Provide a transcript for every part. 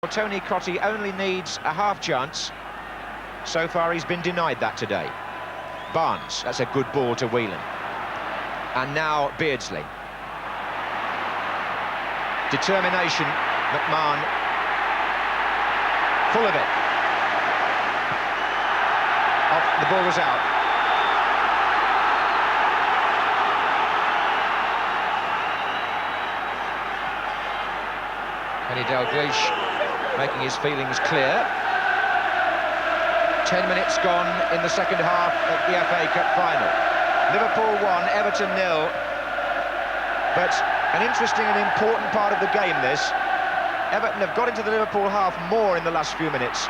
Well, Tony Cottee only needs a half chance. So far he's been denied that today. Barnes, that's a good ball to Whelan. And now Beardsley. Determination, McMahon. Full of it. The ball was out. ALDRIDGE making his feelings clear. 10 minutes gone in the second half of the FA Cup final. Liverpool 1, Everton 0. But an interesting and important part of the game, this. Everton have got into the Liverpool half more in the last few minutes.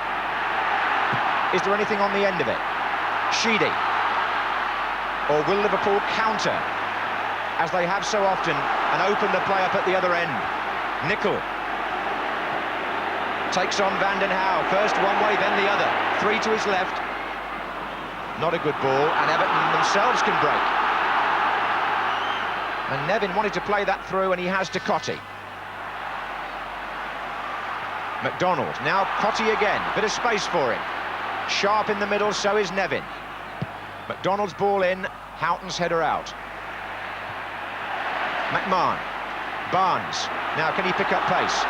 Is there anything on the end of it? Sheedy. Or will Liverpool counter, as they have so often, and open the play up at the other end? Nicol takes on Van den Hauwe. First one way, then the other. Three to his left. Not a good ball, and Everton themselves can break. And Nevin wanted to play that through, and he has to Cottee. McDonald, now Cottee again. Bit of space for him. Sharp in the middle, so is Nevin. McDonald's ball in, Houghton's header out. McMahon. Barnes. Now, can he pick up pace?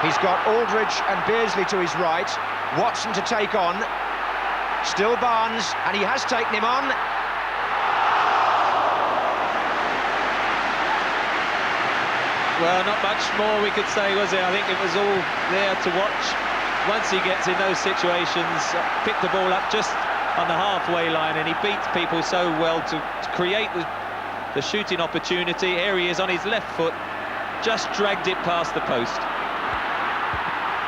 He's got Aldridge and Beardsley to his right. Watson to take on. Still Barnes, and he has taken him on. Well, not much more we could say, was it? I think it was all there to watch. Once he gets in those situations, pick the ball up just on the halfway line, and he beats people so well to create the shooting opportunity. Here he is on his left foot, just dragged it past the post.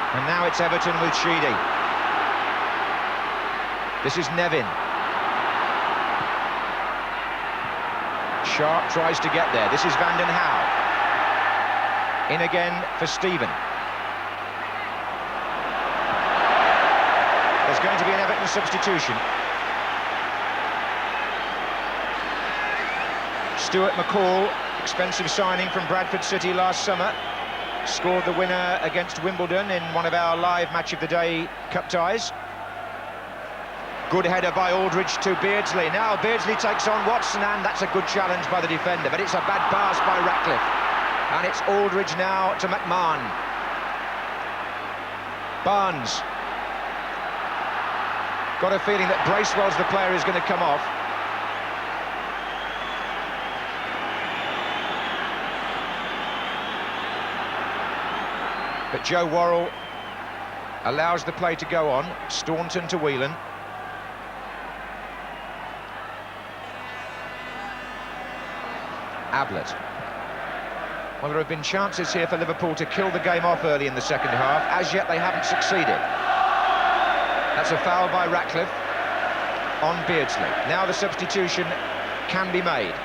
And now it's Everton with Sheedy. This is Nevin. Sharp tries to get there. This is Van den Hauwe. In again for Stephen. There's going to be an Everton substitution. Stuart McCall, expensive signing from Bradford City last summer. Scored the winner against Wimbledon in one of our live Match of the Day Cup ties. Good header by Aldridge to Beardsley. Now Beardsley takes on Watson, and that's a good challenge by the defender, but it's a bad pass by Ratcliffe. And it's Aldridge now to McMahon. Barnes. Got a feeling that Bracewell's the player who's going to come off. But Joe Worrell allows the play to go on. Staunton to Whelan. Ablett. Well, there have been chances here for Liverpool to kill the game off early in the second half. As yet, they haven't succeeded. That's a foul by Ratcliffe on Beardsley. Now the substitution can be made.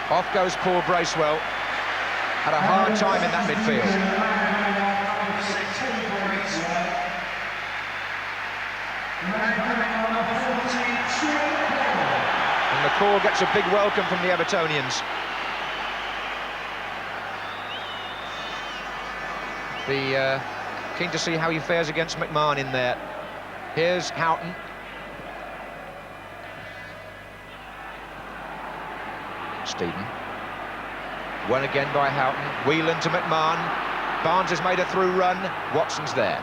Off goes Paul Bracewell. Had a hard time in that midfield. And McCall gets a big welcome from the Evertonians. Keen to see how he fares against McMahon in there. Here's Houghton. Stephen. Won again by Houghton. Whelan to McMahon. Barnes has made a through run. Watson's there.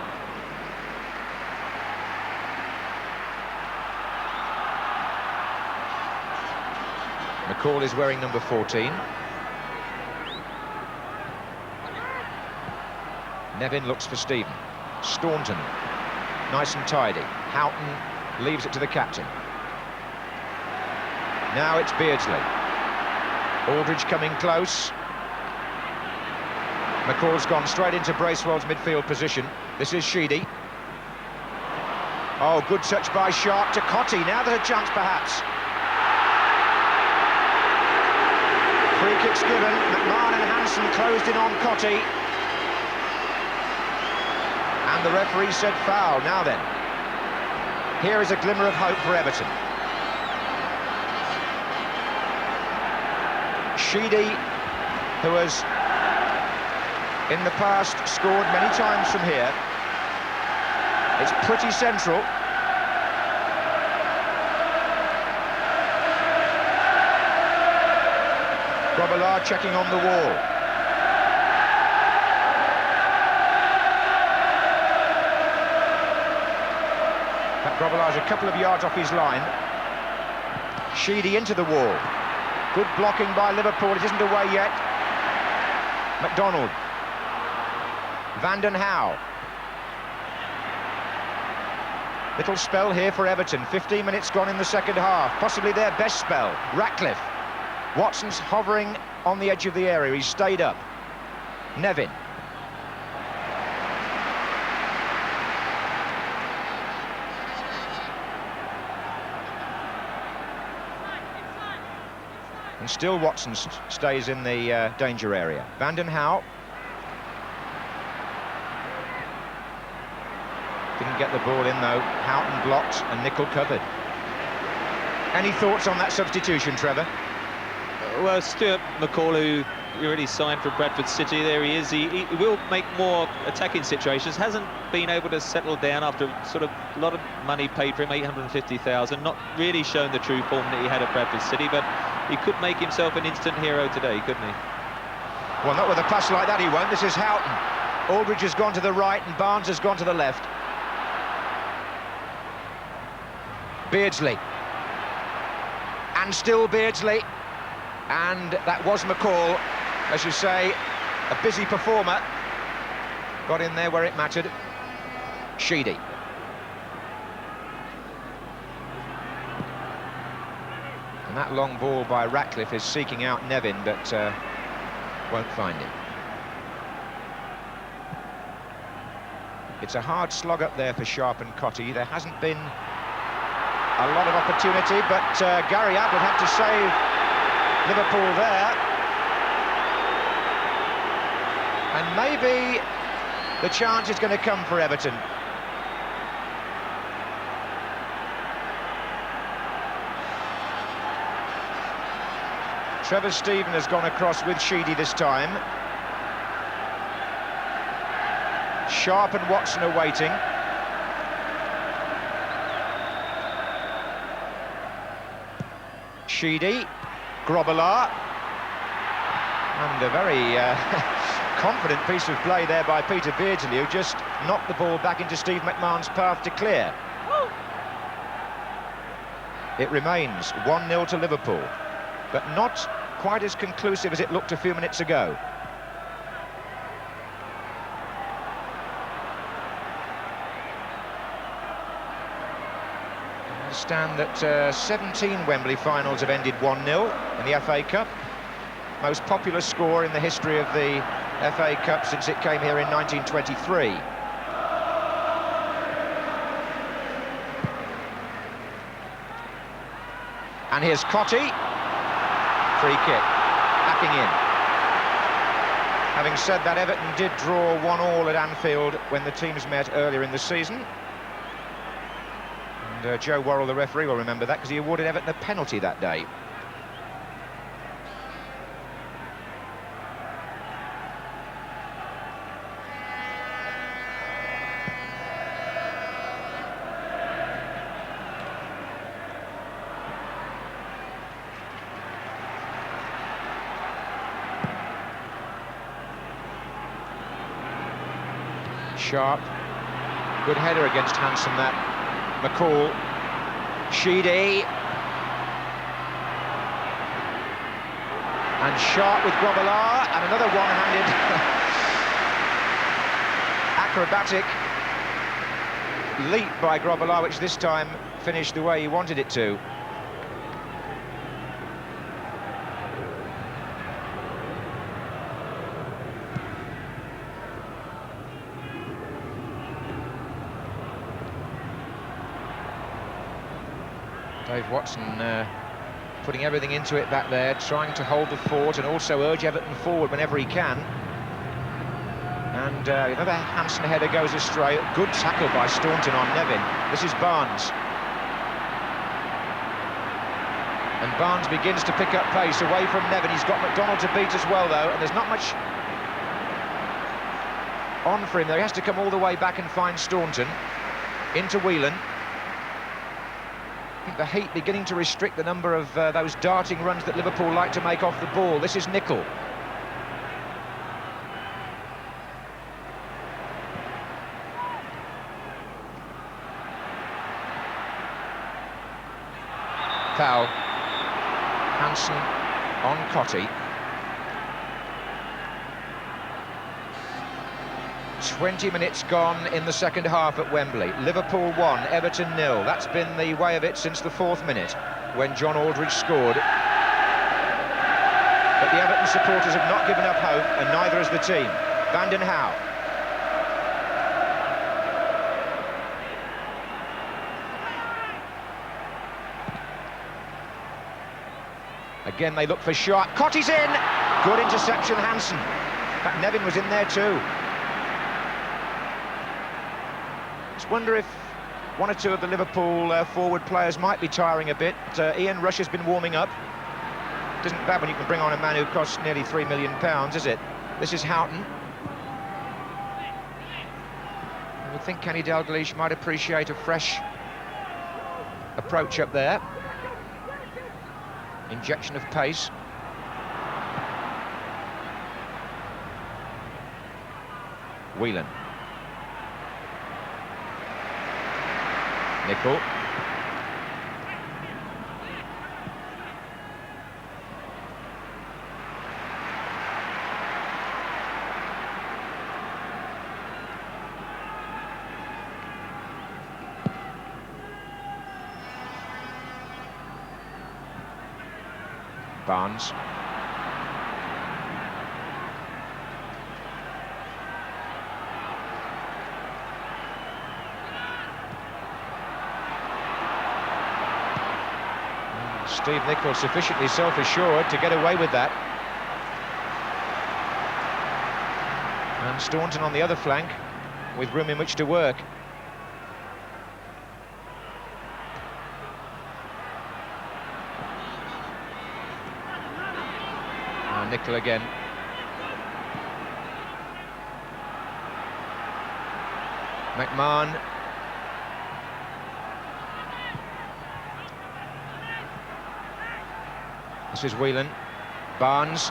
McCall is wearing number 14. Nevin looks for Stephen. Staunton. Nice and tidy. Houghton leaves it to the captain. Now it's Beardsley. Aldridge coming close. McCall's gone straight into Bracewell's midfield position. This is Sheedy. Oh, good touch by Sharp to Cottee. Now there's a chance, perhaps. Free kick's given. McMahon and Hansen closed in on Cottee. And the referee said foul. Now then, here is a glimmer of hope for Everton. Sheedy, who has in the past scored many times from here. It's pretty central. Grobbelaar checking on the wall. Grobbelaar's a couple of yards off his line. Sheedy into the wall. Good blocking by Liverpool. It isn't away yet. McDonald. Vanden Hauwe. Little spell here for Everton. 15 minutes gone in the second half. Possibly their best spell. Ratcliffe. Watson's hovering on the edge of the area. He's stayed up. Nevin. And still Watson stays in the danger area. Vanden Hauwe. Didn't get the ball in though. Houghton blocked and Nicol covered. Any thoughts on that substitution, Trevor? Well, Stuart McCall, who already signed for Bradford City, there he is. He will make more attacking situations. Hasn't been able to settle down after sort of a lot of money paid for him, 850,000. Not really shown the true form that he had at Bradford City, but he could make himself an instant hero today, couldn't he? Well, not with a pass like that he won't. This is Houghton. Aldridge has gone to the right and Barnes has gone to the left. Beardsley. And still Beardsley. And that was McCall, as you say, a busy performer. Got in there where it mattered. Sheedy. And that long ball by Ratcliffe is seeking out Nevin, but won't find him. It's a hard slog up there for Sharp and Cottee. There hasn't been a lot of opportunity, but Gary Ablett had to save Liverpool there. And maybe the chance is going to come for Everton. Trevor Steven has gone across with Sheedy this time. Sharp and Watson are waiting. Sheedy, Grobbelaar, and a very confident piece of play there by Peter Beardsley, who just knocked the ball back into Steve McMahon's path to clear. It remains 1-0 to Liverpool, but not quite as conclusive as it looked a few minutes ago. I understand that 17 Wembley finals have ended 1-0 in the FA Cup. Most popular score in the history of the FA Cup since it came here in 1923. And here's Cottee. Free kick, backing in. Having said that, Everton did draw 1-1 at Anfield when the teams met earlier in the season. And Joe Worrell, the referee, will remember that because he awarded Everton a penalty that day. Sharp, good header against Hansen, that. McCall, Sheedy, and Sharp with Grobbelaar, and another one-handed acrobatic leap by Grobbelaar, which this time finished the way he wanted it to. Dave Watson putting everything into it back there, trying to hold the fort and also urge Everton forward whenever he can. And another Hansen header goes astray. Good tackle by Staunton on Nevin. This is Barnes. And Barnes begins to pick up pace away from Nevin. He's got McDonald to beat as well, though, and there's not much on for him. There he has to come all the way back and find Staunton. Into Whelan. I think the heat beginning to restrict the number of those darting runs that Liverpool like to make off the ball. This is Nicol. Foul. Hansen on Cottee. 20 minutes gone in the second half at Wembley. Liverpool 1, Everton 0. That's been the way of it since the 4th minute, when John Aldridge scored. But the Everton supporters have not given up hope, and neither has the team. Vanden Hauwe. Again, they look for Sharp. Cottee's in! Good interception, Hansen. In fact, Nevin was in there too. Just wonder if one or two of the Liverpool forward players might be tiring a bit. Ian Rush has been warming up. It isn't bad when you can bring on a man who costs nearly £3 million, is it? This is Houghton. I would think Kenny Dalglish might appreciate a fresh approach up there. Injection of pace. Whelan. Nicol. Barnes. Steve Nicol sufficiently self-assured to get away with that. And Staunton on the other flank with room in which to work. Nicol again. McMahon. This is Whelan. Barnes.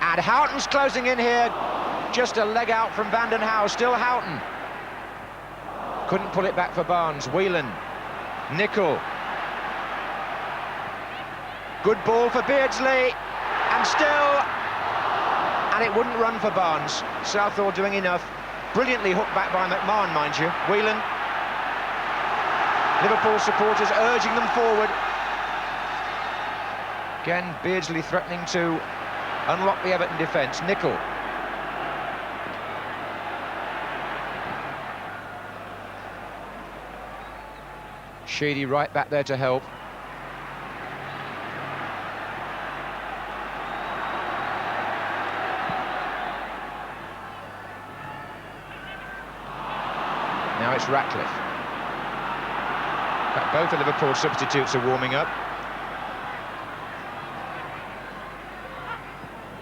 And Houghton's closing in here. Just a leg out from Vanden Hauwe. Still Houghton. Couldn't pull it back for Barnes. Whelan. Nicol. Good ball for Beardsley, and still, and it wouldn't run for Barnes. Southall doing enough. Brilliantly hooked back by McMahon, mind you. Whelan. Liverpool supporters urging them forward. Again, Beardsley threatening to unlock the Everton defence. Nicol. Sheedy right back there to help. Now it's Ratcliffe. In fact, both the Liverpool substitutes are warming up.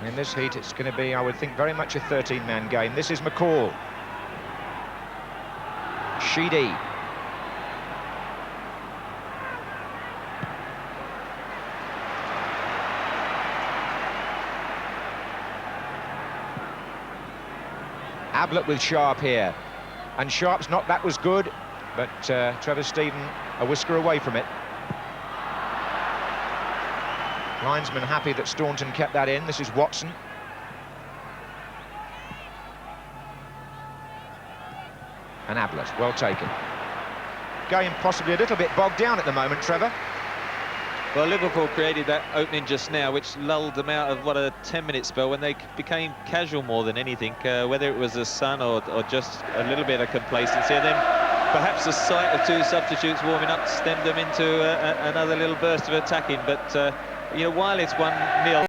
In this heat, it's going to be, I would think, very much a 13-man game. This is McCall. Sheedy. Ablett with Sharp here. And Sharp's knockback was good, but Trevor Steven a whisker away from it. Linesman happy that Staunton kept that in. This is Watson. And Ablett, well taken. Game possibly a little bit bogged down at the moment, Trevor. Well, Liverpool created that opening just now, which lulled them out of, what, a 10-minute spell when they became casual more than anything, whether it was the sun or just a little bit of complacency. And then perhaps the sight of two substitutes warming up stemmed them into another little burst of attacking. But, you know, while it's 1-0...